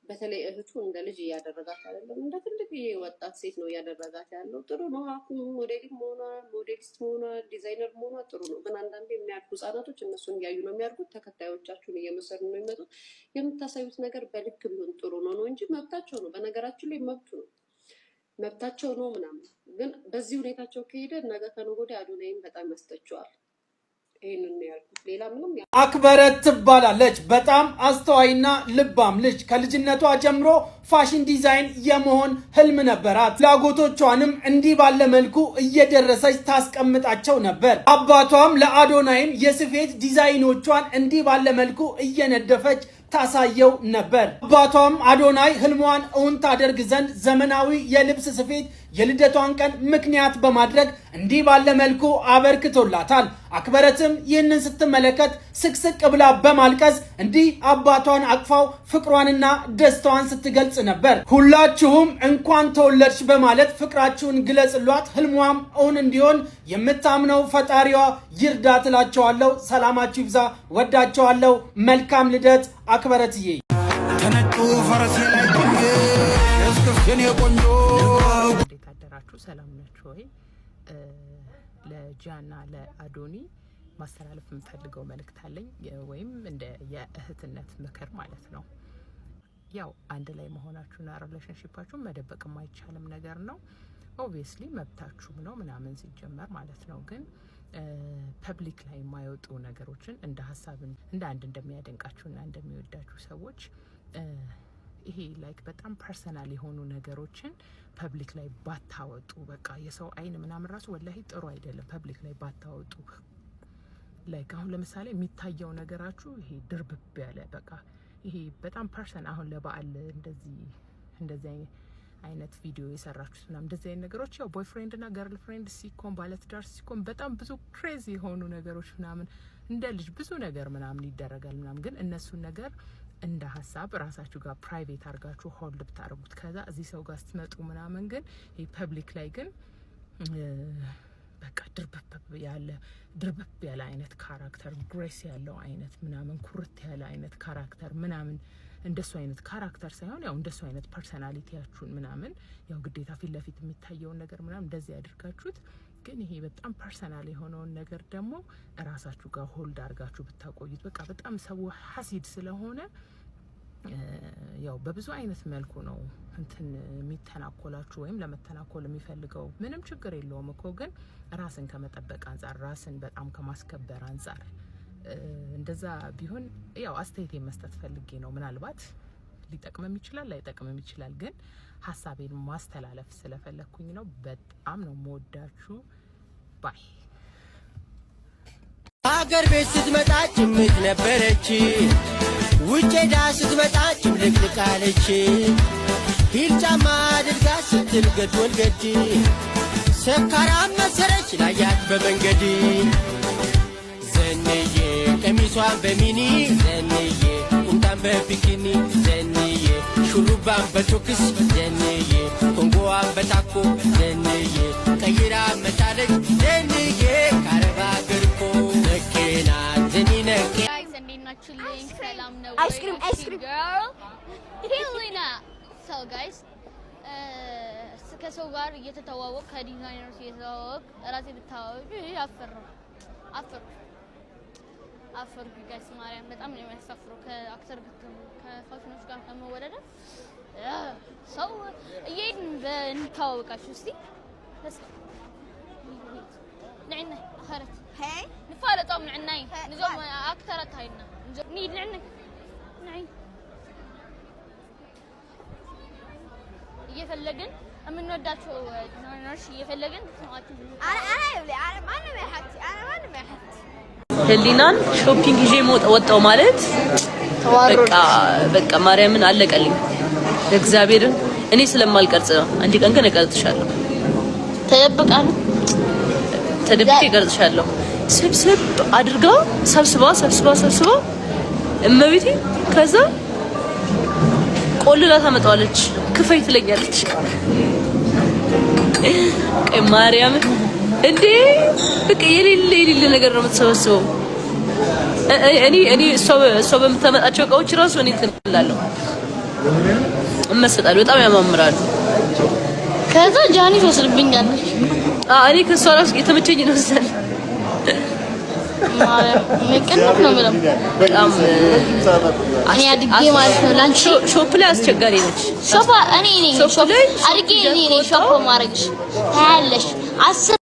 በተለይ እህቱ እንደ ልጅ እያደረጋት አይደለም፣ እንደ ትልቅ ወጣት ሴት ነው እያደረጋት ያለው። ጥሩ ነው። ሞዴሊስት መሆኗ ዲዛይነር መሆኗ ጥሩ ነው። ግን አንዳንዴ የሚያድጉ ህጻናቶች እነሱን እያዩ ነው የሚያድጉት። ተከታዮቻችሁን እየመሰሉ ነው የሚመጡት። የምታሳዩት ነገር በልክ ቢሆን ጥሩ ነው እንጂ መብታቸው ነው። በነገራችን ላይ መብታቸው ነው ምናምን። ግን በዚህ ሁኔታቸው ከሄደ ነገ ከነገ ወዲያ አዶናይን በጣም ያስተቸዋል። አክበረት ትባላለች። በጣም አስተዋይና ልባም ልጅ። ከልጅነቷ ጀምሮ ፋሽን ዲዛይን የመሆን ህልም ነበራት። ፍላጎቶቿንም እንዲህ ባለ መልኩ እየደረሰች ታስቀምጣቸው ነበር። አባቷም ለአዶናይም የስፌት ዲዛይኖቿን እንዲህ ባለ መልኩ እየነደፈች ታሳየው ነበር። አባቷም አዶናይ ህልሟን እውን ታደርግ ዘንድ ዘመናዊ የልብስ ስፌት የልደቷን ቀን ምክንያት በማድረግ እንዲህ ባለ መልኩ አበርክቶላታል። አክበረትም ይህንን ስትመለከት ስቅስቅ ብላ በማልቀስ እንዲህ አባቷን አቅፋው ፍቅሯንና ደስታዋን ስትገልጽ ነበር። ሁላችሁም እንኳን ተወለድሽ በማለት ፍቅራችሁን ግለጽሏት፣ ህልሟም እውን እንዲሆን የምታምነው ፈጣሪዋ ይርዳ ትላቸዋለሁ። ሰላማችሁ ይብዛ። ወዳቸዋለሁ። መልካም ልደት አክበረትዬ። ተነጩ ፈረሴ ላይ የኔ ቆንጆ አደራችሁ። ሰላም ናችሁ ወይ? ለጃና ለአዶኒ ማስተላለፍ የምፈልገው መልእክት አለኝ፣ ወይም እንደ የእህትነት ምክር ማለት ነው። ያው አንድ ላይ መሆናችሁና ሪሌሽንሺፓችሁን መደበቅ የማይቻልም ነገር ነው። ኦብቪየስሊ መብታችሁ ነው ምናምን ሲጀመር ማለት ነው። ግን ፐብሊክ ላይ የማይወጡ ነገሮችን እንደ ሀሳብን እንደ አንድ እንደሚያደንቃችሁና እንደሚወዳችሁ ሰዎች ይሄ ላይክ በጣም ፐርሰናል የሆኑ ነገሮችን ፐብሊክ ላይ ባታወጡ፣ በቃ የሰው አይን ምናምን ራሱ ወላሂ ጥሩ አይደለም። ፐብሊክ ላይ ባታወጡ። ላይክ አሁን ለምሳሌ የሚታየው ነገራችሁ ይሄ ድርብብ ያለ በቃ ይሄ በጣም ፐርሰናል፣ አሁን ለበዓል እንደዚህ አይነት ቪዲዮ የሰራችሁት ምናምን እንደዚህ አይነት ነገሮች ያው ቦይፍሬንድ እና ገርል ፍሬንድ ሲኮን ባለትዳር ሲኮን በጣም ብዙ ክሬዚ የሆኑ ነገሮች ምናምን እንደ ልጅ ብዙ ነገር ምናምን ይደረጋል ምናምን። ግን እነሱን ነገር እንደ ሀሳብ ራሳችሁ ጋር ፕራይቬት አድርጋችሁ ሆልድ ብታደርጉት፣ ከዛ እዚህ ሰው ጋር ስትመጡ ምናምን ግን ይሄ ፐብሊክ ላይ ግን በቃ ድርብብ ያለ አይነት ካራክተር፣ ግሬስ ያለው አይነት ምናምን፣ ኩርት ያለ አይነት ካራክተር ምናምን እንደሱ አይነት ካራክተር ሳይሆን ያው እንደሱ አይነት ፐርሰናሊቲያችሁን ምናምን ያው ግዴታ ፊት ለፊት የሚታየውን ነገር ምናምን እንደዚህ ያድርጋችሁት። ግን ይሄ በጣም ፐርሰናል የሆነውን ነገር ደግሞ ራሳችሁ ጋር ሆልድ አድርጋችሁ ብታቆዩት፣ በቃ በጣም ሰው ሀሲድ ስለሆነ ያው በብዙ አይነት መልኩ ነው እንትን የሚተናኮላችሁ ወይም ለመተናኮል የሚፈልገው። ምንም ችግር የለውም እኮ ግን ራስን ከመጠበቅ አንጻር፣ ራስን በጣም ከማስከበር አንጻር እንደዛ ቢሆን ያው አስተያየት መስጠት ፈልጌ ነው። ምናልባት ሊጠቅምም ይችላል ላይጠቅምም ይችላል፣ ግን ሀሳቤን ማስተላለፍ ስለፈለኩኝ ነው። በጣም ነው የምወዳችሁ። ባይ። ሀገር ቤት ስትመጣ ጭምት ነበረች፣ ውጭ ሄዳ ስትመጣ ጭምልቅልቅ አለች። ሂል ጫማ አድርጋ ስትል ገድ ሰካራም መሰረች ላያት በመንገድ። ዘንዬ ቀሚሷን በሚኒ ዘንዬ ቁምጣን በቢኪኒ ዘንዬ ሹሩባን በቶክስ ዘንዬ ኮንጎዋን በታኮ ዘንዬ ቀይራ መታለች ዘንዬ ካረባ ገርኮ ነቄና ዘኒ ነቄ አይስክሪም girl Helena. So guys ከሰው ጋር እየተተዋወቅ ከዲዛይነርስ እየተተዋወቅ ራሴ ብታወቅ አፈር ጋይስ ማርያም በጣም ነው የሚያሳፍረው። ከአክተር ከፋሽኖች ጋር ከመወደደ ሰው እየሄድን እንተዋወቃችሁ እስቲ نعنا أخرت هاي نفارق طعم نعناي نزوم أكثرت هاينا نيد نعنك نعين يفلقن أمن وداتو نرش يفلقن أنا يبلي أنا ما حتى هلينان شوبينج يجي موت وطاو ማለት በቃ ማርያምን አለቀልኝ እግዚአብሔርን እኔ ስለማልቀርጽ ነው። አንድ ቀን ግን እቀርጽሻለሁ። ተደብቃለሁ ተደብቄ እቀርጽሻለሁ። ስብስብ አድርጋ ሰብስባ እመቤቴ ከዛ ቆልላ ታመጣዋለች። ክፈይ ትለኛለች። ቀይ ማርያም እንዴ በቃ የሌለ ነገር ነው የምትሰበስበው። እኔ እሷ በምታመጣቸው እቃዎች ራሱ እኔ ትላለሁ እመሰጣለሁ። በጣም ያማምራሉ። ከዛ ጃኒ ትወስድብኛለች። እኔ ከሷ ራስ የተመቸኝ ነው ዘል ምንቅነፍ ነው ምንም በጣም እኔ አድጌ ማለት ነው ላንቺ ሾፕ ላይ አስቸጋሪ ነች። ሾፕ እኔ ነኝ ሾፕ አድጌ እኔ ነኝ ሾፕ ማድረግሽ ታያለሽ 10